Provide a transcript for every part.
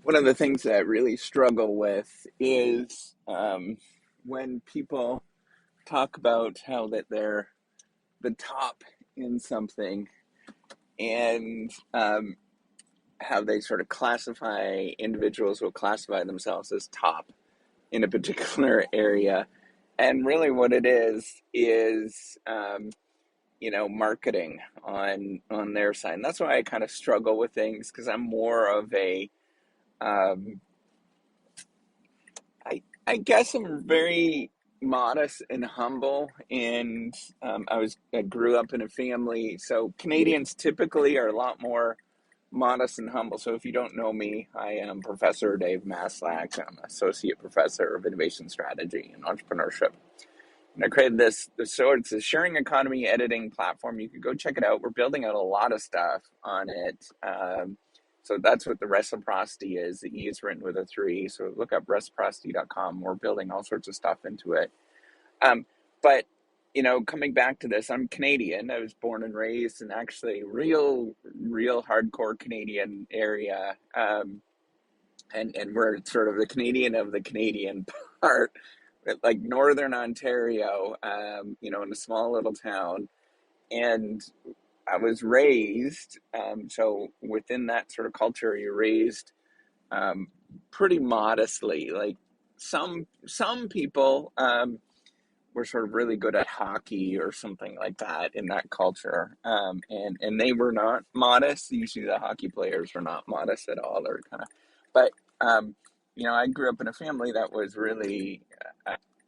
one of the things that I really struggle with is when people talk about how that they're the top in something and how they sort of classify individuals will classify themselves as top in a particular area. And really what it is marketing on their side. And that's why I kind of struggle with things because I'm more of a um, I guess I'm very modest and humble, and I grew up in a family. So Canadians typically are a lot more modest and humble. So if you don't know me, I am Professor Dave Maslach. I'm Associate Professor of Innovation Strategy and Entrepreneurship. And I created so it's a sharing economy editing platform. You can go check it out. We're building out a lot of stuff on it. So that's what the reciprocity is. The E is written with a 3. So look up reciprocity.com. We're building all sorts of stuff into it. But, coming back to this, I'm Canadian. I was born and raised in actually real hardcore Canadian area. And we're sort of the Canadian of the Canadian part, like Northern Ontario, in a small little town. And I was raised, so within that sort of culture, you're raised um, pretty modestly. Like some people were sort of really good at hockey or something like that in that culture, and they were not modest. Usually, the hockey players were not modest at all. They're kind of, but I grew up in a family that was really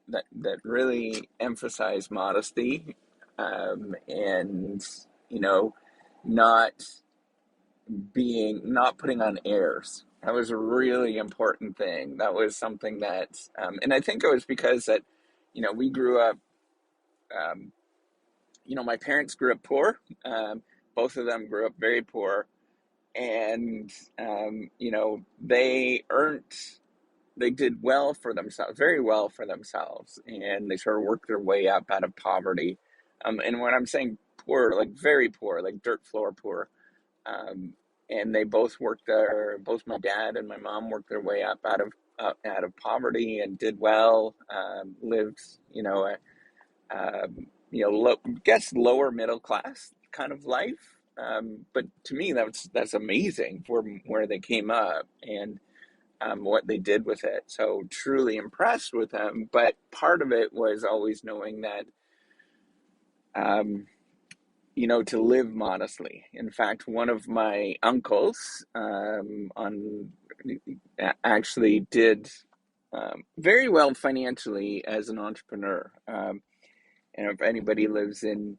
that really emphasized modesty, and not not putting on airs. That was a really important thing. That was something that, and I think it was because that, we grew up, um, my parents grew up poor. Both of them grew up very poor. And, they did well for themselves, very well for themselves. And they sort of worked their way up out of poverty. And when I'm saying poor, like very poor, like dirt floor poor, um, and they both my dad and my mom worked their way up out of poverty and did well, lived, guess lower middle class kind of life. But to me, that's amazing for where they came up and what they did with it. So truly impressed with them. But part of it was always knowing that, um, to live modestly. In fact, one of my uncles actually did very well financially as an entrepreneur. And if anybody lives in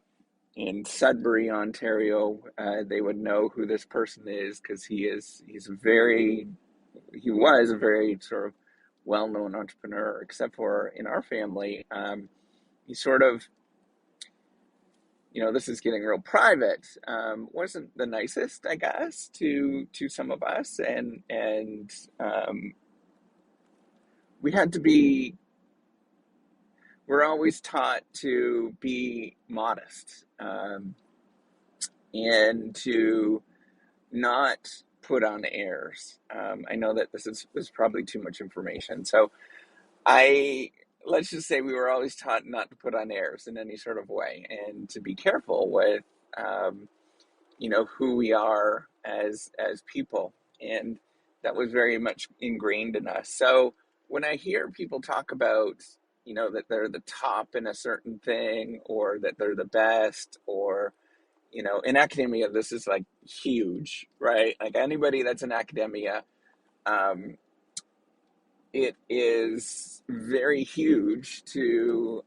Sudbury, Ontario, they would know who this person is because he was a very sort of well-known entrepreneur. Except for in our family, he sort of, this is getting real private. Wasn't the nicest, I guess, to some of us, and we had to be. We're always taught to be modest, and to not put on airs. I know that this is probably too much information, so I let's just say we were always taught not to put on airs in any sort of way, and to be careful with um, who we are as people, and that was very much ingrained in us. So when I hear people talk about that they're the top in a certain thing, or that they're the best, or in academia, this is like huge, right? Like anybody that's in academia, um, it is very huge to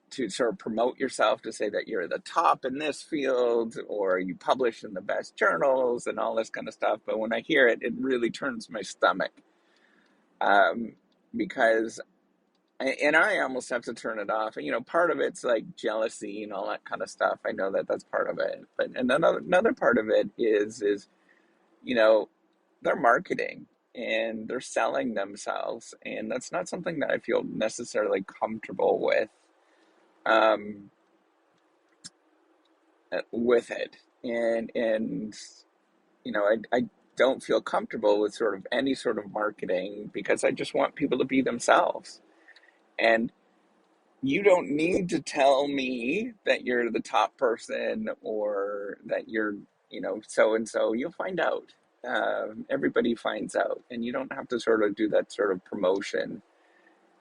to sort of promote yourself, to say that you're the top in this field, or you publish in the best journals and all this kind of stuff. But when I hear it, it really turns my stomach, um, because and I almost have to turn it off. And part of it's like jealousy and all that kind of stuff. I know that that's part of it, but another part of it is you know they're marketing and they're selling themselves, and that's not something that I feel necessarily comfortable um, with it. And I don't feel comfortable with sort of any sort of marketing because I just want people to be themselves. And you don't need to tell me that you're the top person or that you're, so and so. You'll find out. Everybody finds out, and you don't have to sort of do that sort of promotion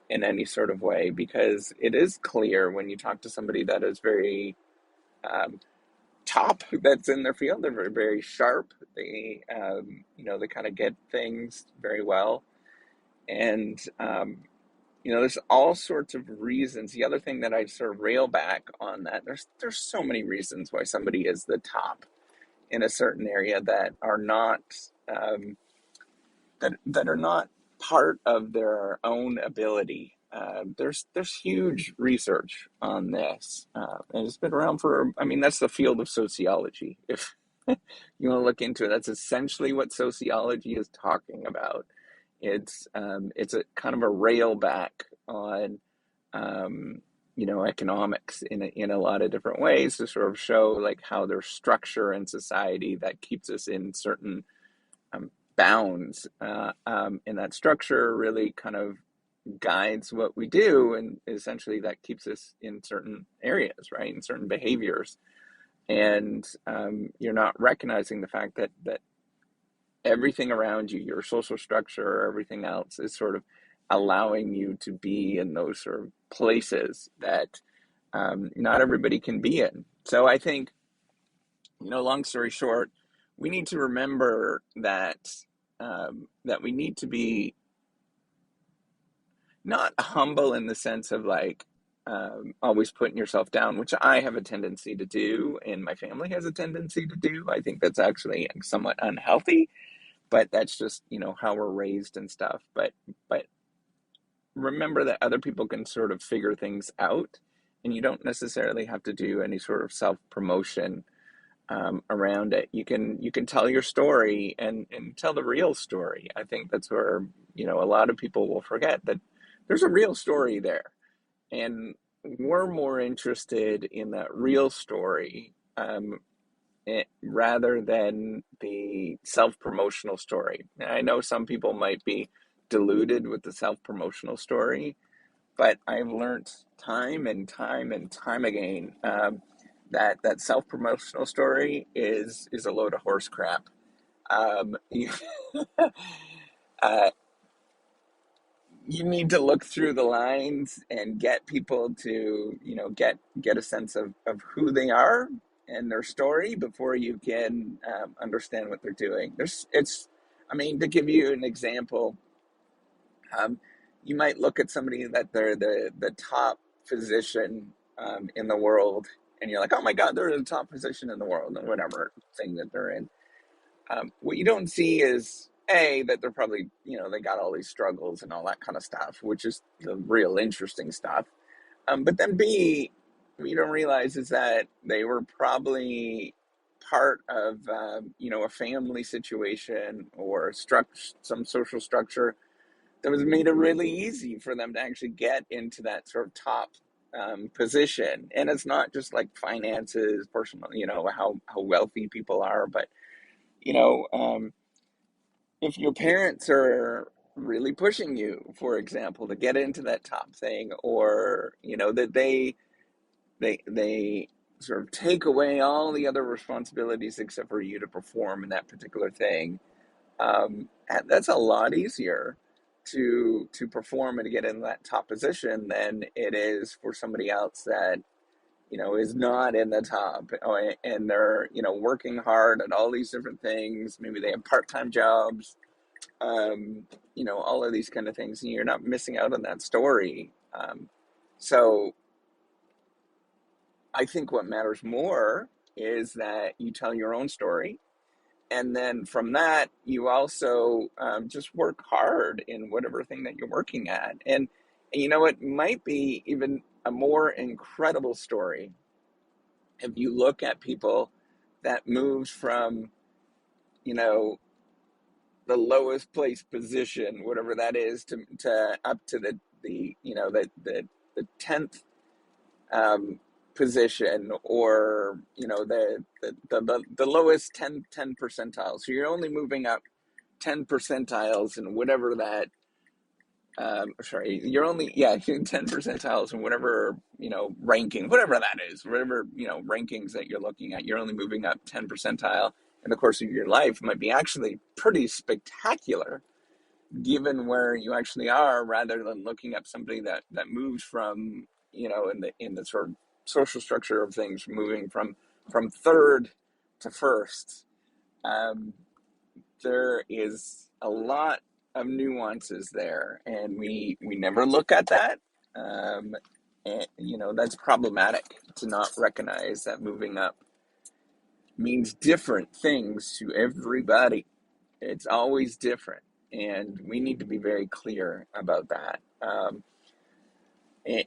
in any sort of way, because it is clear when you talk to somebody that is very um, top, that's in their field. They're very, very sharp. They kind of get things very well, and there's all sorts of reasons. The other thing that I sort of rail back on that, there's so many reasons why somebody is the top in a certain area that are not um, that are not part of their own ability. There's huge research on this, and it's been around for. I mean, that's the field of sociology. If you want to look into it, that's essentially what sociology is talking about. It's a kind of a rail back on economics in a lot of different ways to sort of show like how there's structure in society that keeps us in certain um, bounds, and that structure really kind of guides what we do, and essentially that keeps us in certain areas, right, in certain behaviors, and you're not recognizing the fact that everything around you, your social structure, everything else is sort of allowing you to be in those sort of places that not everybody can be in. So I think, long story short, we need to remember that we need to be not humble in the sense of like always putting yourself down, which I have a tendency to do, and my family has a tendency to do. I think that's actually somewhat unhealthy, but that's just how we're raised and stuff. But remember that other people can sort of figure things out, and you don't necessarily have to do any sort of self promotion around it. You can tell your story and tell the real story. I think that's where a lot of people will forget that there's a real story there, and we're more interested in that real story, rather than the self promotional story. And I know some people might be deluded with the self promotional story, but I've learned time and time and time again, that self promotional story is a load of horse crap. You, uh, you need to look through the lines and get people to get a sense of who they are and their story before you can understand what they're doing. I mean, to give you an example, um, you might look at somebody that they're the top physician in the world, and you're like, oh my God, they're the top physician in the world, and whatever thing that they're in. What you don't see is that they're probably, they got all these struggles and all that kind of stuff, which is the real interesting stuff. But then B, what you don't realize is that they were probably part of, a family situation or some social structure that was made it really easy for them to actually get into that sort of top position. And it's not just like finances, personal, how wealthy people are, but you know, um, if your parents are really pushing you, for example, to get into that top thing, or that they sort of take away all the other responsibilities except for you to perform in that particular thing, and that's a lot easier to perform and to get in that top position than it is for somebody else that is not in the top, and they're working hard at all these different things. Maybe they have part-time jobs, all of these kind of things, and you're not missing out on that story. So I think what matters more is that you tell your own story, and then from that you also just work hard in whatever thing that you're working at, and it might be even a more incredible story if you look at people that moves from you know the lowest place position, whatever that is, to up to the 10th position, or the lowest 10 percentile. So you're only moving up 10 percentiles in whatever that sorry, you're only, yeah, 10 percentiles in whatever, ranking, whatever that is, whatever, rankings that you're looking at, you're only moving up 10 percentile in the course of your life. Might be actually pretty spectacular given where you actually are, rather than looking up somebody that moves from, in the sort of social structure of things, moving from third to first. Um, there is a lot of nuances there, and we never look at that. And that's problematic, to not recognize that moving up means different things to everybody. It's always different, and we need to be very clear about that.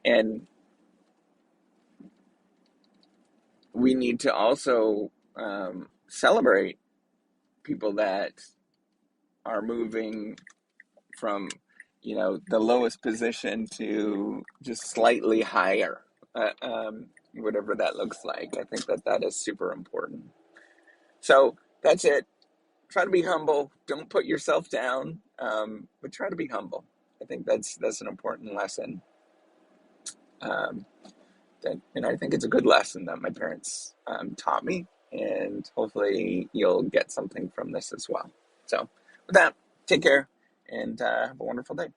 And we need to also celebrate people that are moving from the lowest position to just slightly higher, whatever that looks like. I think that is super important. So that's it. Try to be humble. Don't put yourself down, but try to be humble. I think that's an important lesson. Um, and I think it's a good lesson that my parents taught me, and hopefully you'll get something from this as well. So with that, take care, and have a wonderful day.